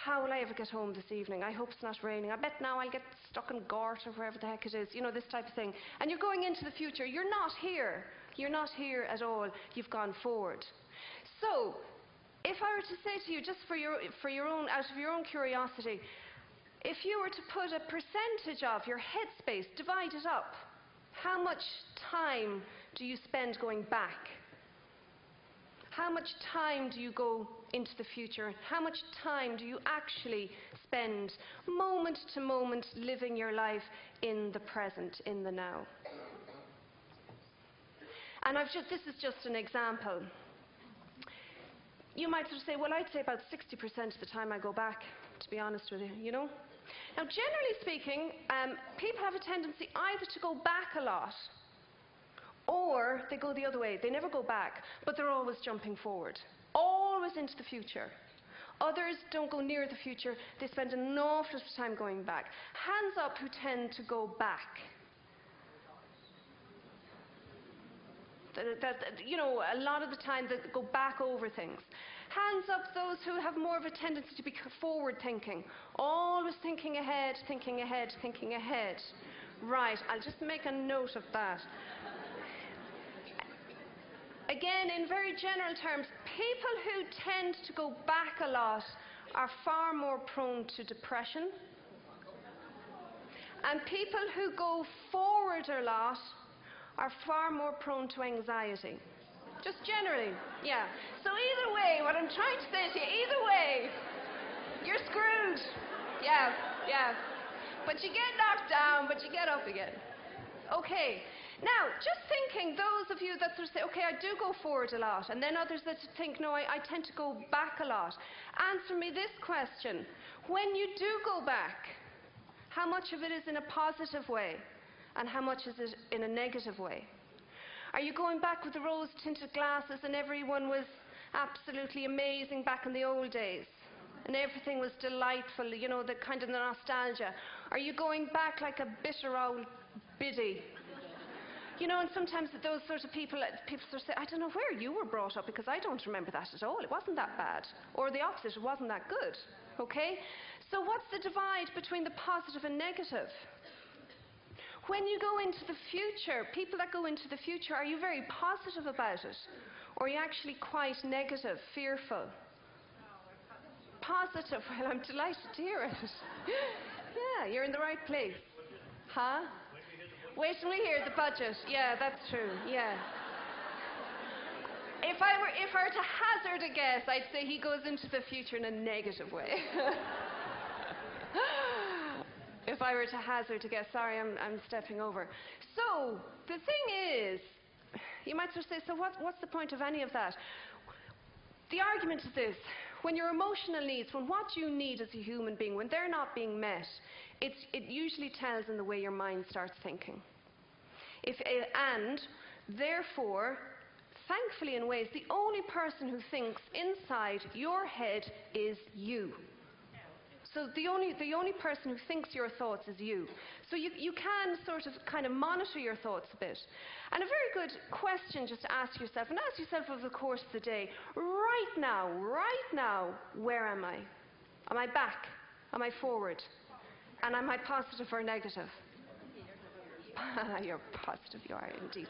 how will I ever get home this evening? I hope it's not raining. I bet now I'll get stuck in Gort or wherever the heck it is. You know, this type of thing. And you're going into the future. You're not here. You're not here at all. You've gone forward. So, if I were to say to you, just for your own, out of your own curiosity, if you were to put a percentage of your headspace, divide it up, how much time do you spend going back? How much time do you go into the future? How much time do you actually spend moment to moment living your life in the present, in the now? And this is just an example. You might sort of say, well, I'd say about 60% of the time I go back, to be honest with you, you know? Now, generally speaking, people have a tendency either to go back a lot, or they go the other way. They never go back, but they're always jumping forward, always into the future. Others don't go near the future. They spend an awful lot of time going back. Hands up who tend to go back. You know, a lot of the time they go back over things. Hands up those who have more of a tendency to be forward thinking. Always thinking ahead, thinking ahead, thinking ahead. Right, I'll just make a note of that. Again, in very general terms, people who tend to go back a lot are far more prone to depression. And people who go forward a lot are far more prone to anxiety. Just generally, yeah. So either way, what I'm trying to say to you, either way, you're screwed. Yeah, yeah. But you get knocked down, but you get up again. Okay. Now, just thinking, those of you that sort of say, okay, I do go forward a lot, and then others that think, no, I tend to go back a lot. Answer me this question. When you do go back, how much of it is in a positive way, and how much is it in a negative way? Are you going back with the rose-tinted glasses and everyone was absolutely amazing back in the old days? And everything was delightful, you know, the kind of the nostalgia. Are you going back like a bitter old biddy? You know, and sometimes those sort of people sort of say, I don't know where you were brought up because I don't remember that at all. It wasn't that bad. Or the opposite, it wasn't that good. Okay? So what's the divide between the positive and negative? When you go into the future, people that go into the future, are you very positive about it? Or are you actually quite negative, fearful? Positive. Well, I'm delighted to hear it. Yeah, you're in the right place. Huh? Wait till we hear the budget. Yeah, that's true. Yeah. If I were to hazard a guess, I'd say he goes into the future in a negative way. If I were to hazard a guess, sorry, I'm stepping over. So the thing is, you might sort of say, so what's the point of any of that? The argument is this: when your emotional needs, when what you need as a human being, when they're not being met, it usually tells in the way your mind starts thinking. And therefore, thankfully in ways, the only person who thinks inside your head is you. So the only person who thinks your thoughts is you. So you can sort of kind of monitor your thoughts a bit. And a very good question just to ask yourself, and ask yourself over the course of the day, right now, where am I? Am I back? Am I forward? And am I positive or negative? You're positive, you are indeed.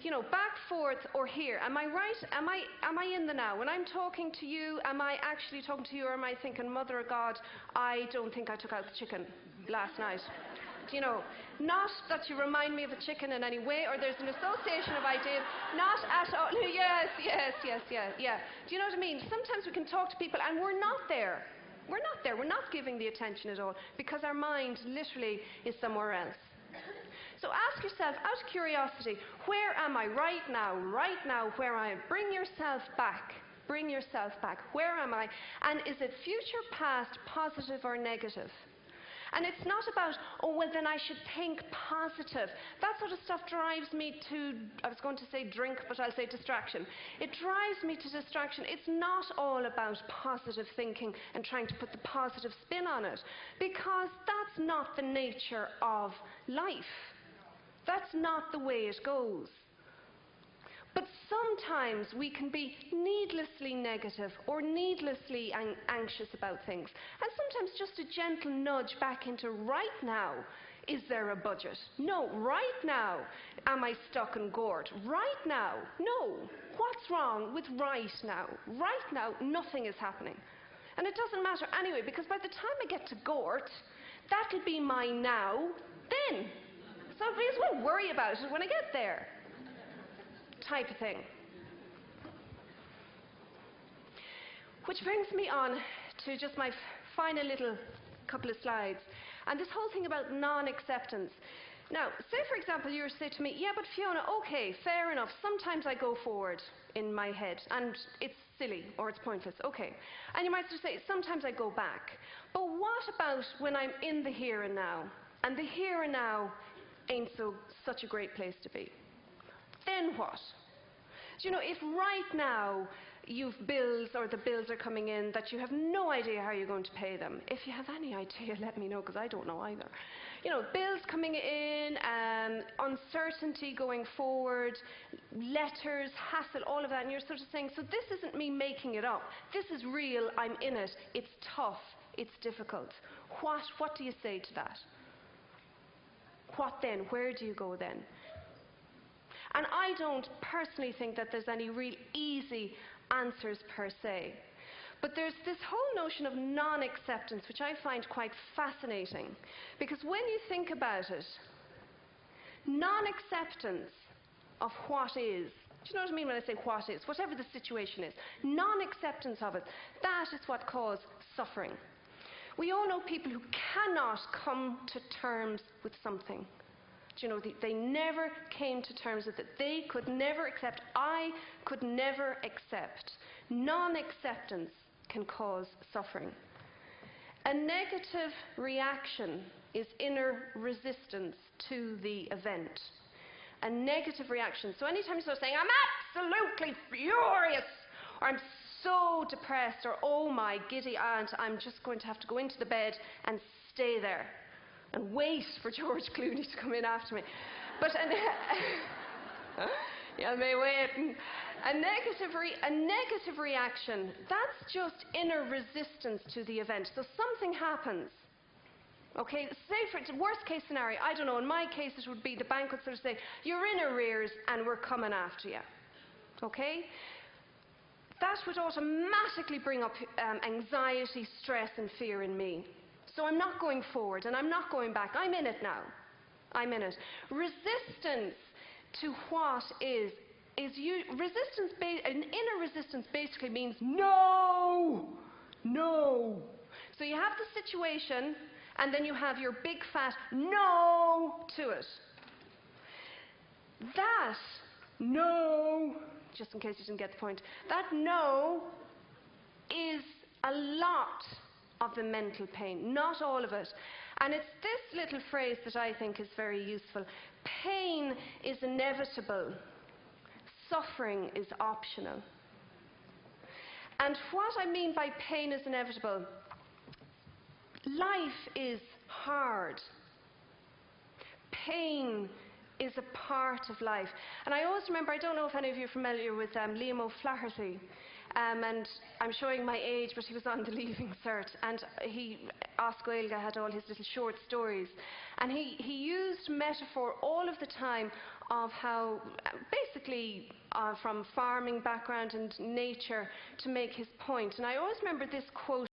You know, back, forth, or here. Am I right? Am I in the now? When I'm talking to you, am I actually talking to you, or am I thinking, Mother of God, I don't think I took out the chicken last night? You know, not that you remind me of a chicken in any way, or there's an association of ideas, not at all. Yes. Do you know what I mean? Sometimes we can talk to people and we're not there. We're not there. We're not giving the attention at all because our mind literally is somewhere else. So ask yourself, out of curiosity, where am I right now, where I am? Bring yourself back. Bring yourself back. Where am I? And is it future, past, positive or negative? And it's not about, oh, well, then I should think positive. That sort of stuff drives me to, I was going to say drink, but I'll say distraction. It drives me to distraction. It's not all about positive thinking and trying to put the positive spin on it, because that's not the nature of life. That's not the way it goes. But sometimes we can be needlessly negative or needlessly anxious about things. And sometimes just a gentle nudge back into right now. Is there a budget? No. Right now, am I stuck in Gort? Right now, no. What's wrong with right now? Right now, nothing is happening. And it doesn't matter anyway, because by the time I get to Gort, that'll be my now then. So I may as well worry about it when I get there. Type of thing. Which brings me on to just my final little couple of slides. And this whole thing about non-acceptance. Now, say for example you were to say to me, yeah, but Fiona, okay, fair enough, sometimes I go forward in my head and it's silly or it's pointless, okay. And you might just say, sometimes I go back. But what about when I'm in the here and now? And the here and now ain't such a great place to be. Then what? Do you know, if right now you've bills or the bills are coming in that you have no idea how you're going to pay them, if you have any idea, let me know, because I don't know either. You know, bills coming in, uncertainty going forward, letters, hassle, all of that, and you're sort of saying, so this isn't me making it up. This is real, I'm in it, it's tough, it's difficult. What do you say to that? What then? Where do you go then? And I don't personally think that there's any real easy answers per se. But there's this whole notion of non-acceptance, which I find quite fascinating. Because when you think about it, non-acceptance of what is, do you know what I mean when I say what is? Whatever the situation is, non-acceptance of it, that is what causes suffering. We all know people who cannot come to terms with something. You know, they never came to terms with it. They could never accept. I could never accept. Non-acceptance can cause suffering. A negative reaction is inner resistance to the event. A negative reaction. So anytime you start saying, I'm absolutely furious, or I'm so depressed, or oh my giddy aunt, I'm just going to have to go into the bed and stay there and wait for George Clooney to come in after me. But yeah, I may wait. A negative reaction, that's just inner resistance to the event. So something happens. Okay, say for worst case scenario, I don't know, in my case it would be the bank would sort of say, you're in arrears and we're coming after you. Okay? That would automatically bring up anxiety, stress and fear in me. So I'm not going forward and I'm not going back. I'm in it now. I'm in it. Resistance to what is resistance. An inner resistance basically means no, no. So you have the situation, and then you have your big fat no to it. That no, just in case you didn't get the point, that no is a lot of the mental pain, not all of it. And it's this little phrase that I think is very useful. Pain is inevitable. Suffering is optional. And what I mean by pain is inevitable, life is hard. Pain is a part of life. And I always remember, I don't know if any of you are familiar with Liam O'Flaherty, and I'm showing my age, but he was on the Leaving Cert, and Osgoilga had all his little short stories. And he used metaphor all of the time of how, basically, from farming background and nature to make his point. And I always remember this quote